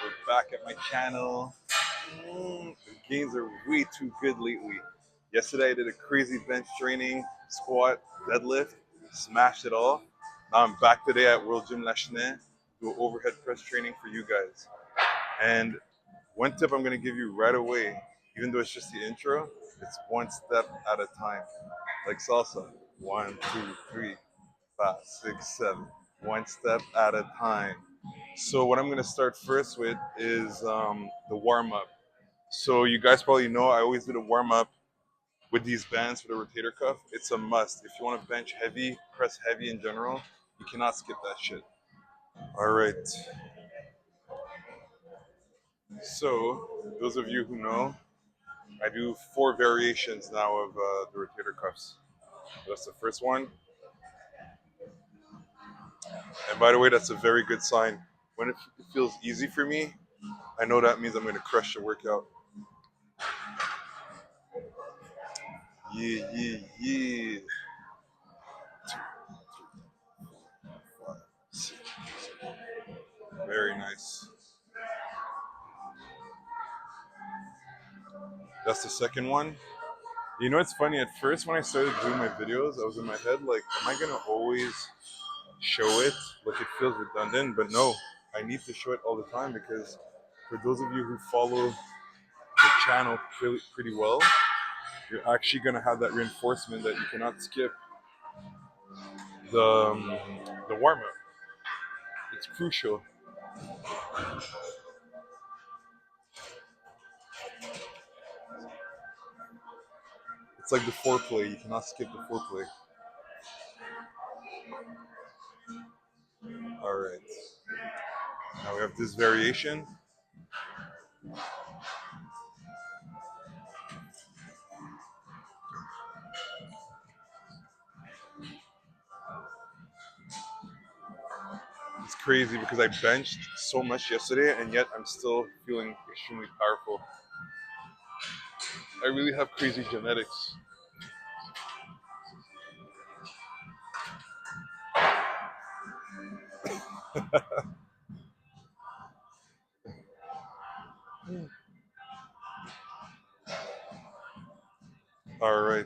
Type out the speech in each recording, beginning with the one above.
We're back at my channel. The gains are way too good lately. Yesterday I did a crazy bench training, squat, deadlift, smashed it all. Now I'm back today at World Gym Lachine, do overhead press training for you guys. And one tip I'm gonna give you right away, even though it's just the intro, it's one step at a time. Like salsa. 1, 2, 3, 4, 5, 6, 7. One step at a time. So what I'm gonna start first with is the warm up. So you guys probably know I always do the warm up with these bands for the rotator cuff. It's a must. If you want to bench heavy, press heavy in general, you cannot skip that shit. All right. So those of you who know, I do 4 variations now of the rotator cuffs. That's the first one. And by the way, that's a very good sign. When it feels easy for me, I know that means I'm going to crush the workout. Yeah, yeah, yeah. 2, 3, 4, 5, 6. Very nice. That's the second one. You know, it's funny. At first, when I started doing my videos, I was in my head like, am I going to always show it? Like, it feels redundant. But no, I need to show it all the time because for those of you who follow the channel pretty well, you're actually going to have that reinforcement that you cannot skip the, um, the warm up. It's crucial. It's like the foreplay. You cannot skip the foreplay. All right. Now we have this variation. It's crazy because I benched so much yesterday and yet I'm still feeling extremely powerful. I really have crazy genetics. All right.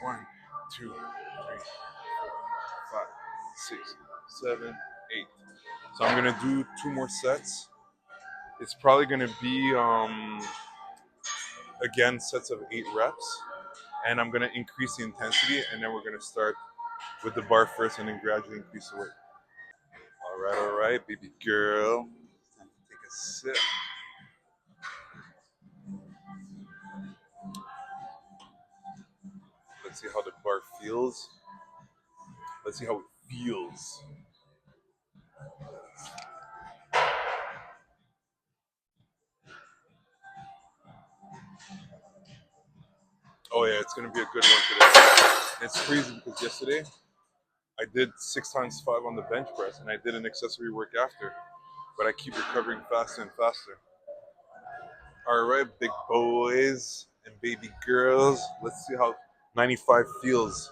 One, two, three, 4, 5, 6, 7, 8. So I'm gonna do 2 more sets. It's probably gonna be again sets of 8 reps, and I'm gonna increase the intensity, and then we're gonna start with the bar first, and then gradually increase the weight. All right, baby girl. Time to take a sip. Let's see how the bar feels. Let's see how it feels. Oh yeah, it's gonna be a good one today. And it's crazy because yesterday I did 6 times 5 on the bench press, and I did an accessory work after. But I keep recovering faster and faster. All right, big boys and baby girls. Let's see how 95 feels.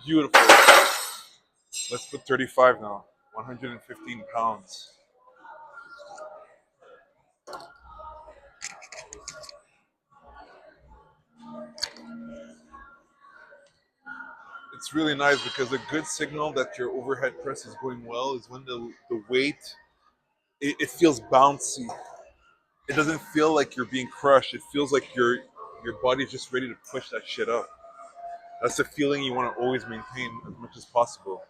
Beautiful. Let's put 35 now. 115 pounds. It's really nice because a good signal that your overhead press is going well is when the weight, it feels bouncy. It doesn't feel like you're being crushed. It feels like your body's just ready to push that shit up. That's the feeling you want to always maintain as much as possible.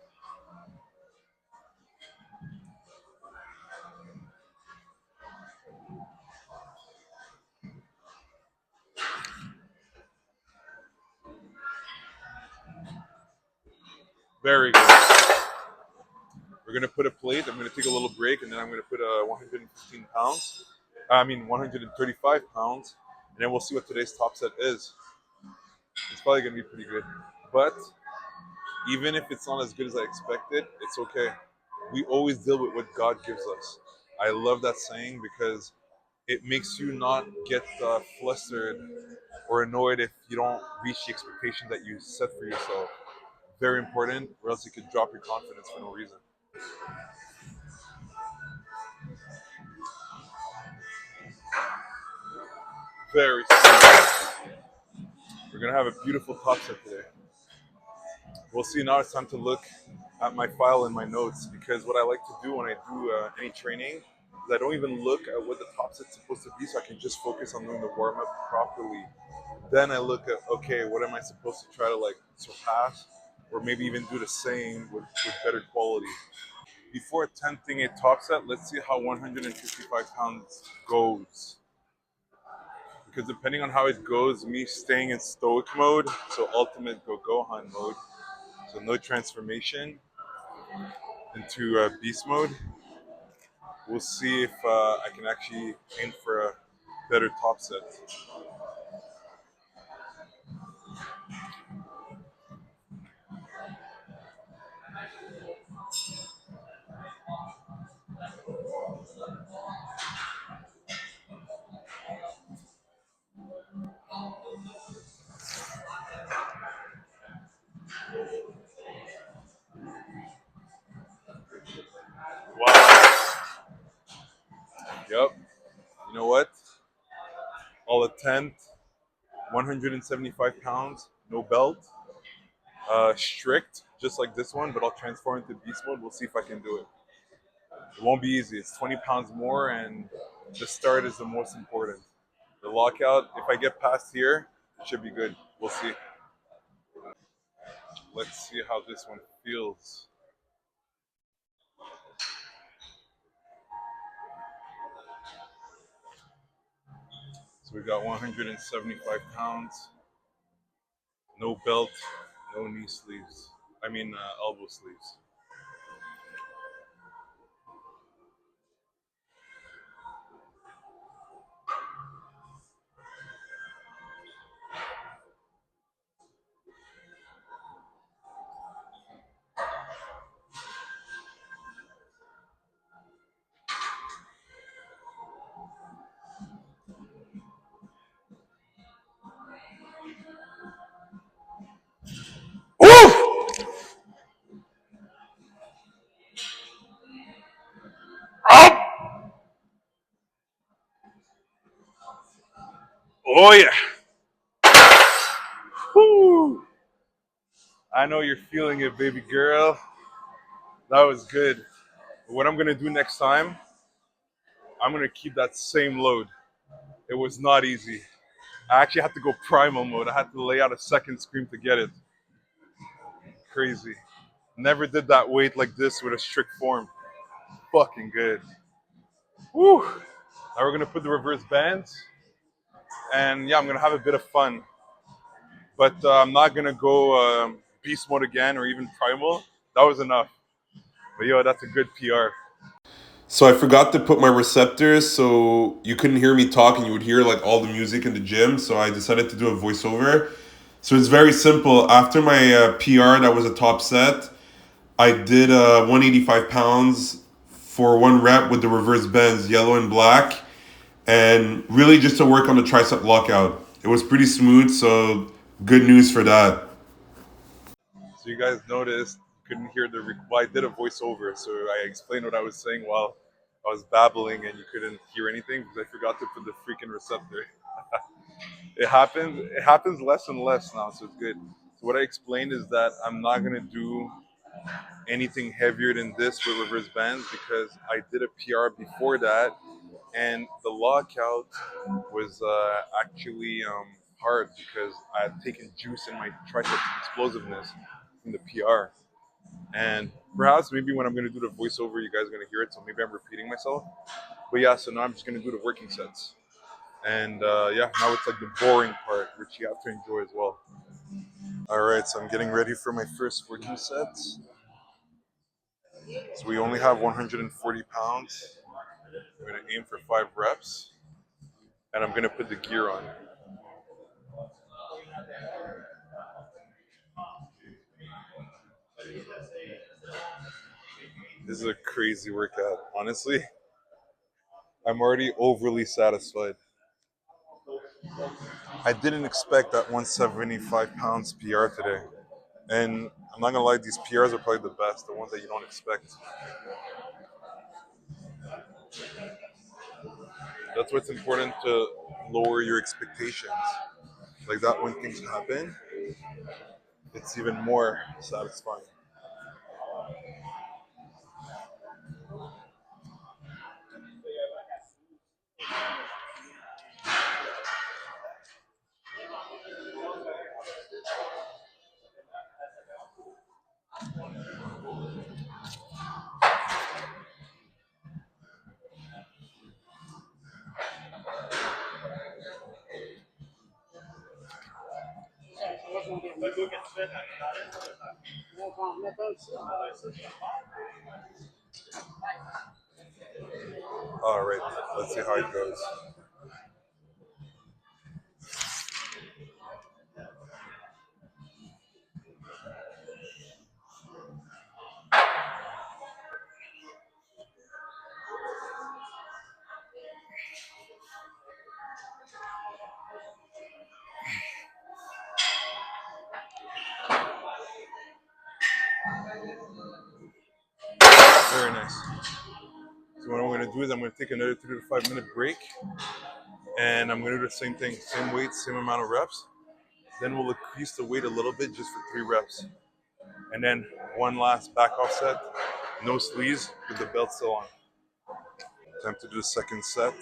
Very good. We're gonna put a plate. I'm gonna take a little break, and then I'm gonna put 115 pounds. I mean 135 pounds, and then we'll see what today's top set is. It's probably gonna be pretty good. But Even if it's not as good as I expected, it's okay. We always deal with what God gives us. I love that saying because it makes you not get flustered or annoyed if you don't reach the expectation that you set for yourself. Very important, or else you could drop your confidence for no reason. Very soon. We're gonna have a beautiful top set today. We'll see. Now it's time to look at my file and my notes because what I like to do when I do any training is I don't even look at what the top set's supposed to be, so I can just focus on doing the warm up properly. Then I look at, okay, what am I supposed to try to like surpass, or maybe even do the same with better quality. Before attempting a top set, let's see how 155 pounds goes. Because depending on how it goes, me staying in stoic mode, so ultimate go Gohan mode, so no transformation into beast mode, we'll see if I can actually aim for a better top set. Wow. Yep. You know what? I'll attempt 175 pounds, no belt, strict, just like this one, but I'll transform into beast mode. We'll see if I can do it. It won't be easy. It's 20 pounds more, and the start is the most important. The lockout, if I get past here, it should be good. We'll see. Let's see how this one feels. So we got 175 pounds, no belt, no knee sleeves. I mean, elbow sleeves. Woo! Up! Oh yeah! Woo! I know you're feeling it, baby girl. That was good. What I'm gonna do next time, I'm gonna keep that same load. It was not easy. I actually had to go primal mode. I had to lay out a second scream to get it. Crazy. Never did that weight like this with a strict form. Fucking good. Woo! Now we're gonna put the reverse bands, and yeah, I'm gonna have a bit of fun. But I'm not gonna go beast mode again or even primal. That was enough. But yo, that's a good PR. So I forgot to put my receptors so you couldn't hear me talk and you would hear like all the music in the gym. So I decided to do a voiceover. So it's very simple. After my PR, that was a top set. I did 185 pounds for one rep with the reverse bends, yellow and black, and really just to work on the tricep lockout. It was pretty smooth, so good news for that. So you guys noticed you couldn't hear the. Well, I did a voiceover, so I explained what I was saying while I was babbling, and you couldn't hear anything because I forgot to put the freaking receptor. It happens. It happens less and less now, so it's good. So what I explained is that I'm not gonna do anything heavier than this with reverse bands because I did a PR before that, and the lockout was actually hard because I had taken juice in my tricep explosiveness from the PR. And perhaps maybe when I'm gonna do the voiceover, you guys are gonna hear it. So maybe I'm repeating myself. But yeah, so now I'm just gonna do the working sets. And yeah, now it's like the boring part, which you have to enjoy as well. All right, so I'm getting ready for my first working sets. So we only have 140 pounds. I'm gonna aim for 5 reps, and I'm gonna put the gear on. This is a crazy workout. Honestly, I'm already overly satisfied. I didn't expect that 175 pounds PR today. And I'm not gonna lie, these PRs are probably the best, the ones that you don't expect. That's what's important to lower your expectations. Like that when things happen, it's even more satisfying. All right, let's see how it goes. Very nice. So what I'm gonna do is I'm gonna take another 3 to 5 minute break, and I'm gonna do the same thing, same weight, same amount of reps. Then we'll increase the weight a little bit just for 3 reps, and then one last back off set, no sleeves with the belt still on. Time to do the second set.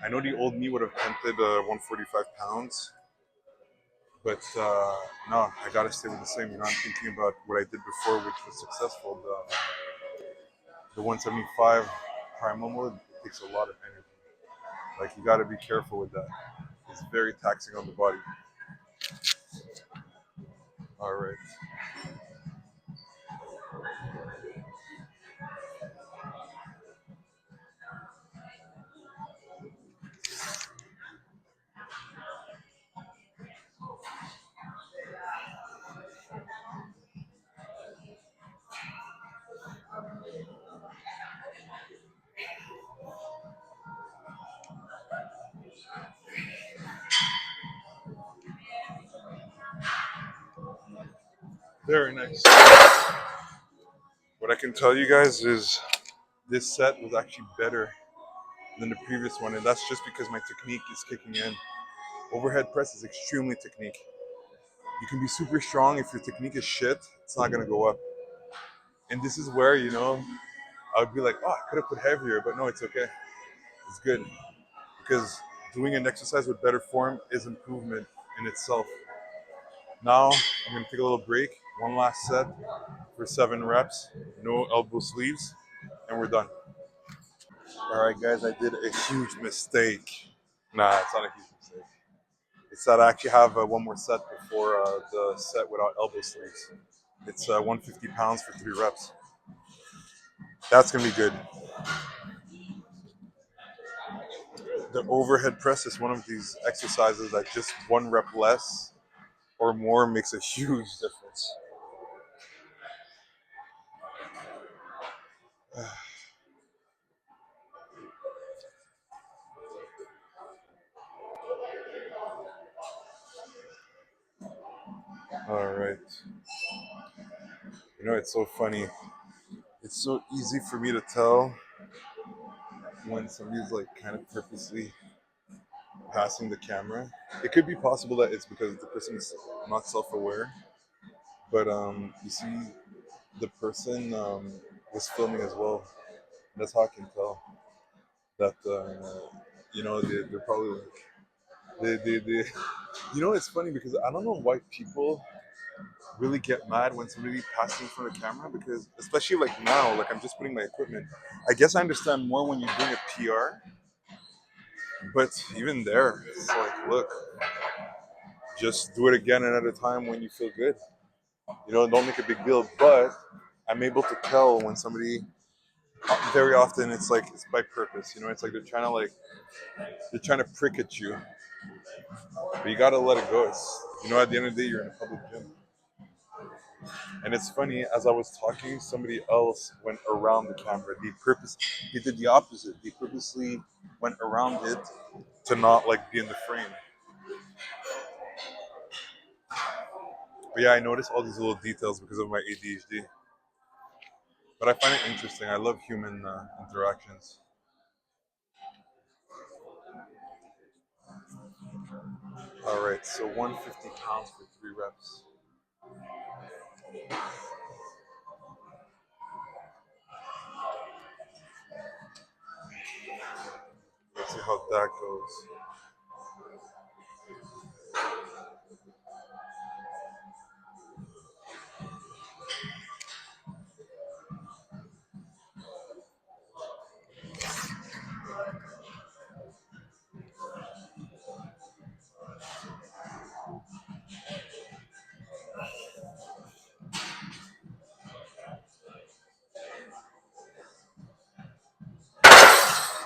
I know the old me would have tempted 145 pounds, but no, I gotta stay with the same. You know, I'm thinking about what I did before, which was successful. The 175 primal mode takes a lot of energy. Like you gotta be careful with that. It's very taxing on the body. All right, very nice. What I can tell you guys is this set was actually better than the previous one, and that's just because my technique is kicking in. Overhead press is extremely technique. You can be super strong if your technique is shit. It's not gonna go up. And this is where I would be like, oh, I could have put heavier, but no, it's okay. It's good because doing an exercise with better form is improvement in itself. Now I'm gonna take a little break. One last set for 7 reps. No elbow sleeves, and we're done. All right, guys, I did a huge mistake. Nah, it's not a huge mistake. It's that I actually have one more set before the set without elbow sleeves. It's 150 pounds for 3 reps. That's gonna be good. The overhead press is one of these exercises that just 1 rep less or more makes a huge difference. All right. You know, it's so funny. It's so easy for me to tell when somebody's like kind of purposely passing the camera. It could be possible that it's because the person is not self-aware, but you see, the person was filming as well. That's how I can tell that they're probably like they you know, it's funny because I don't know why people really get mad when somebody passes in front of the camera, because especially like now, like I'm just putting my equipment. I guess I understand more when you're doing a PR, but even there, it's like, look, just do it again another time when you feel good. You know, don't make a big deal. But I'm able to tell when somebody, very often it's like it's by purpose. You know, it's like they're trying to prick at you, but you gotta let it go. It's, at the end of the day, you're in a public gym. And it's funny, as I was talking, somebody else went around the camera. They did the opposite. They purposely went around it to not like be in the frame. But yeah, I noticed all these little details because of my ADHD. But I find it interesting. I love human interactions. All right, so 150 pounds for 3 reps. Let's see how that goes.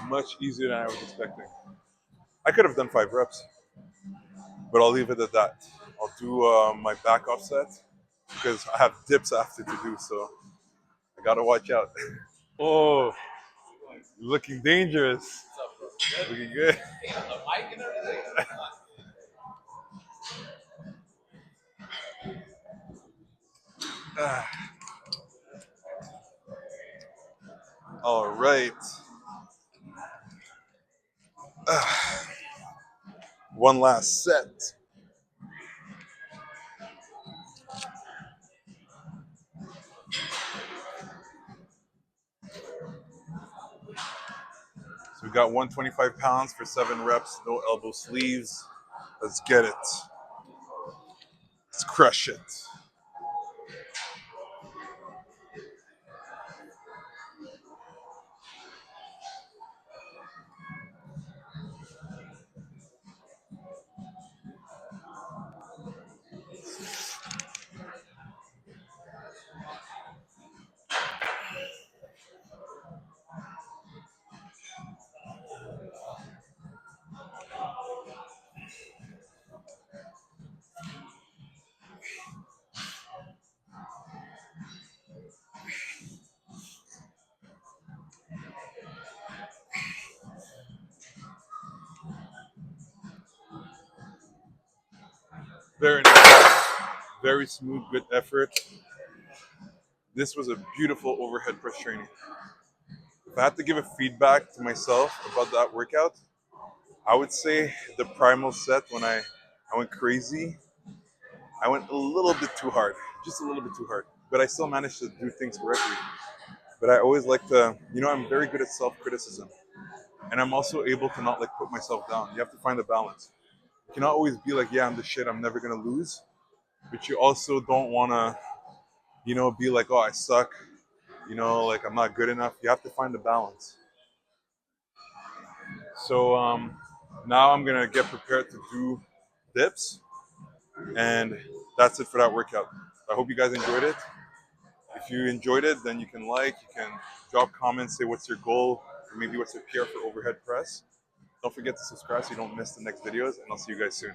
Much easier than I was expecting. I could have done 5 reps, but I'll leave it at that. I'll do my back offset because I have dips after to do, so I gotta watch out. Oh, looking dangerous. Looking good. All right. One last set. So we got 125 pounds for 7 reps, no elbow sleeves. Let's get it. Let's crush it. Very nice. Very smooth, good effort. This was a beautiful overhead press training. If I had to give a feedback to myself about that workout, I would say the primal set when I went crazy, I went a little bit too hard, just a little bit too hard. But I still managed to do things correctly. But I always like to, I'm very good at self-criticism. And I'm also able to not like put myself down. You have to find a balance. You cannot always be like, yeah, I'm the shit, I'm never gonna lose. But you also don't wanna, be like, oh, I suck, like I'm not good enough. You have to find a balance. So now I'm gonna get prepared to do dips, and that's it for that workout. I hope you guys enjoyed it. If you enjoyed it, then you can you can drop comments, say what's your goal, or maybe what's your PR for overhead press. Don't forget to subscribe so you don't miss the next videos, and I'll see you guys soon.